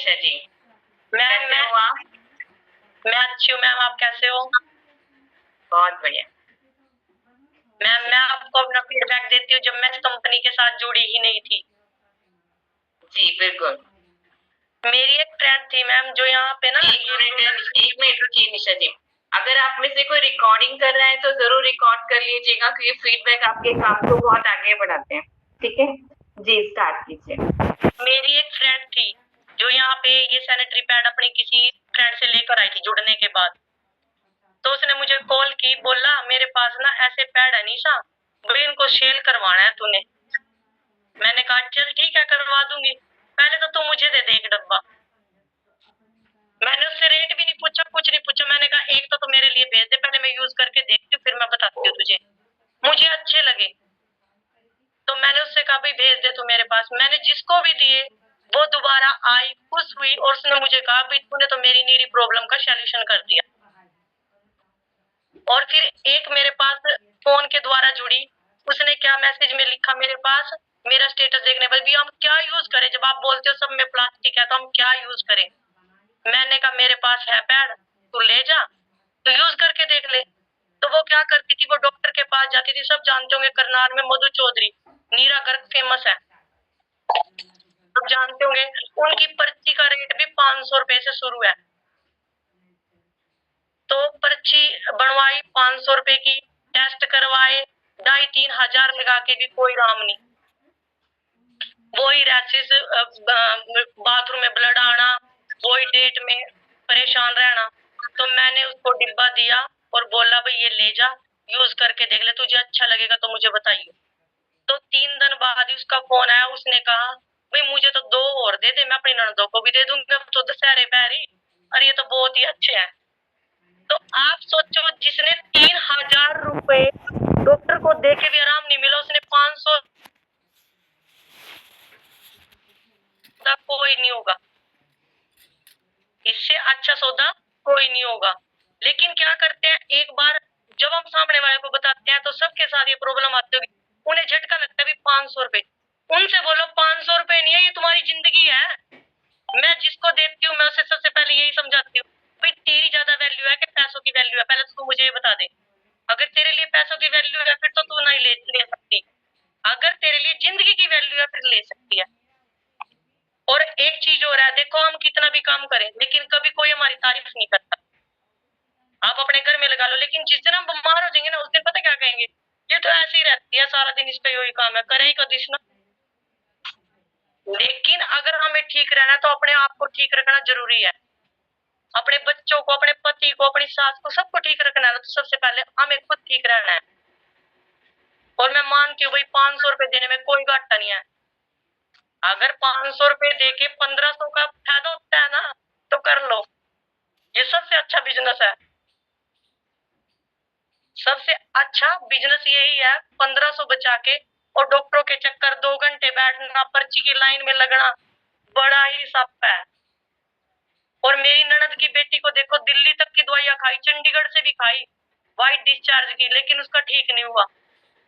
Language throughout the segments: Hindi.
निशा जी। मैम मैं अच्छी हूँ मैम, आप कैसे हो? बहुत बढ़िया। मैम मैं आपको अपना फीडबैक देती हूँ, जब मैं इस कंपनी के साथ जुड़ी ही नहीं थी। जी बिल्कुल। मेरी एक फ्रेंड थी मैम जो यहाँ पे ना, एक मिनट रुकिए निशा जी। अगर आप में से कोई रिकॉर्डिंग कर रहा है तो जरूर रिकॉर्ड कर लीजिएगा, क्योंकि फीडबैक आपके काम को बहुत आगे बढ़ाते हैं। ठीक है जी, स्टार्ट कीजिए। मेरी एक फ्रेंड थी जो यहाँ पे ये सैनिटरी पैड अपनी किसी फ्रेंड से लेकर आई थी जुड़ने के बाद। तो उसने मुझे कॉल की, बोला मेरे पास ना ऐसे पैड है निशा, भाई इनको सेल करवाना है तूने। मैंने कहा चल ठीक है करवा दूंगी, पहले तो तू मुझे दे दे एक डब्बा। मैंने उससे रेट भी नहीं पूछा, कुछ नहीं पूछा। मैंने कहा एक तो मेरे लिए भेज दे, पहले मैं यूज करके देखती हूँ, फिर मैं बताती हूँ तुझे, मुझे अच्छे लगे। तो मैंने उससे कहा भाई भेज दे तू मेरे पास। मैंने जिसको भी दिए वो दोबारा आई, खुश हुई, और उसने मुझे कहा भाई तूने तो मेरी नीरी प्रॉब्लम का सॉल्यूशन कर दिया। और फिर एक मेरे पास फोन के द्वारा जुड़ी, उसने क्या मैसेज में लिखा मेरे पास, मेरा स्टेटस देखने पर भी, हम क्या यूज करें, जब आप बोलते हो सब में प्लास्टिक है तो हम क्या यूज करें। मैंने कहा मेरे पास है पैड, तू ले जा, तो यूज करके देख ले। तो वो क्या करती थी, वो डॉक्टर के पास जाती थी। सब जानते होंगे करनाल में मधु चौधरी, नीरा गर्ग फेमस है, सब जानते होंगे। उनकी पर्ची का रेट भी 500 रुपए से शुरू है। तो पर्ची बनवाई 500 रुपए की, टेस्ट करवाए 2,500 लगा के भी कोई राम नहीं। वही रैशेस, बाथरूम में ब्लड आना, वही डेट में परेशान रहना। तो मैंने उसको डिब्बा दिया और बोला भाई ये ले जा, यूज करके देख ले, तुझे अच्छा लगेगा तो मुझे बताइए। तो 3 दिन बाद उसका फोन आया, उसने कहा भाई मुझे तो 2 और दे दे, मैं अपनी ननदों को भी दे दूंगा, तो दशहरे पैरी। अरे ये तो बहुत ही अच्छे हैं। तो आप सोचो, जिसने 3,000 रुपए डॉक्टर को दे के भी आराम नहीं मिला, उसने 500 का कोई नहीं होगा, इससे अच्छा सौदा कोई नहीं होगा। लेकिन क्या करते हैं, एक बार जब हम सामने वाले को बताते हैं तो सबके साथ ये प्रॉब्लम आती होगी, उन्हें झटका लगता है भी 500 रुपए। उनसे बोलो 500 रुपए नहीं है, ये तुम्हारी जिंदगी है। मैं जिसको देती हूँ मैं उसे सबसे पहले यही समझाती हूँ, भाई तेरी ज्यादा वैल्यू है कि पैसों की वैल्यू है, पहले तो तू मुझे ये बता दे। अगर तेरे लिए पैसों की वैल्यू है फिर तो तू नहीं ले सकती, अगर तेरे लिए जिंदगी की वैल्यू है फिर ले सकती है। और एक चीज और है, देखो हम कितना भी काम करें लेकिन कभी कोई हमारी तारीफ नहीं करता। आप अपने घर में लगा लो, लेकिन जिस दिन हम बीमार हो जाएंगे ना, उस दिन पता क्या कहेंगे, ये तो ऐसे ही रहती है सारा दिन, इसका यही काम है, करे ही कदिश ना। लेकिन अगर हमें ठीक रहना है तो अपने आप को ठीक रखना जरूरी है। अपने बच्चों को, अपने पति को, अपनी सास को, सबको ठीक रखना है तो सबसे पहले हमें खुद ठीक रहना है। और मैं मानती हूँ भाई 500 रुपए देने में कोई घाटा नहीं है। अगर 500 रुपए दे के 1500 का फायदा होता है ना, तो कर लो, ये सबसे अच्छा बिजनेस है। सबसे अच्छा बिजनेस यही है, 1500 बचा के और डॉक्टरों के चक्कर 2 घंटे बैठना, पर्ची की लाइन में लगना, बड़ा ही सप है। और मेरी ननद की बेटी को देखो, दिल्ली तक की दवाइयां खाई, चंडीगढ़ से भी खाई, वाइट डिस्चार्ज की, लेकिन उसका ठीक नहीं हुआ।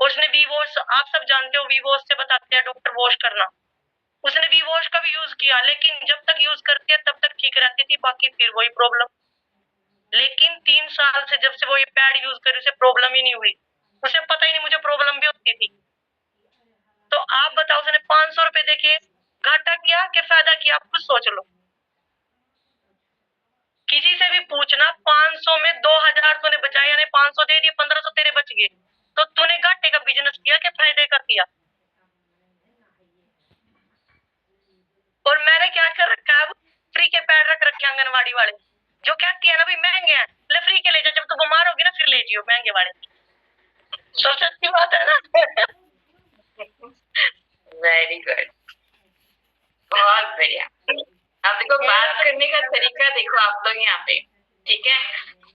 उसने वी वॉश, आप सब जानते हो वी वॉश से बताते हैं डॉक्टर वॉश करना, उसने वी वॉश का भी यूज किया, लेकिन जब तक यूज करती है तब तक ठीक रहती थी, बाकी फिर वही प्रॉब्लम। लेकिन 3 साल से जब से वो ये पैड यूज कर, उसे प्रॉब्लम ही नहीं हुई, उसे पता ही नहीं मुझे प्रॉब्लम भी होती थी। तो आप बताओ, उसने 500 रुपए देके घाटा किया कि फायदा किया, आप खुद सोच लो। किसी से भी पूछना, 500 में 2,000 तूने बचाया, यानी 500 दे दिए, 1500 तेरे बच गए, तो तूने घाटे का बिजनेस किया कि फायदे का किया। और मैंने क्या कर रखा है, फ्री के पैड रख रखे आंगनवाड़ी वाले, जो कहती है ना भाई महंगे हैं, ले फ्री के ले जा, जब तू बीमार होगी ना फिर ले जियो महंगे वाले। सबसे अच्छी बात है ना। वेरी गुड, बहुत बढ़िया। अब देखो बात करने का तरीका देखो आप लोग यहाँ पे, ठीक है।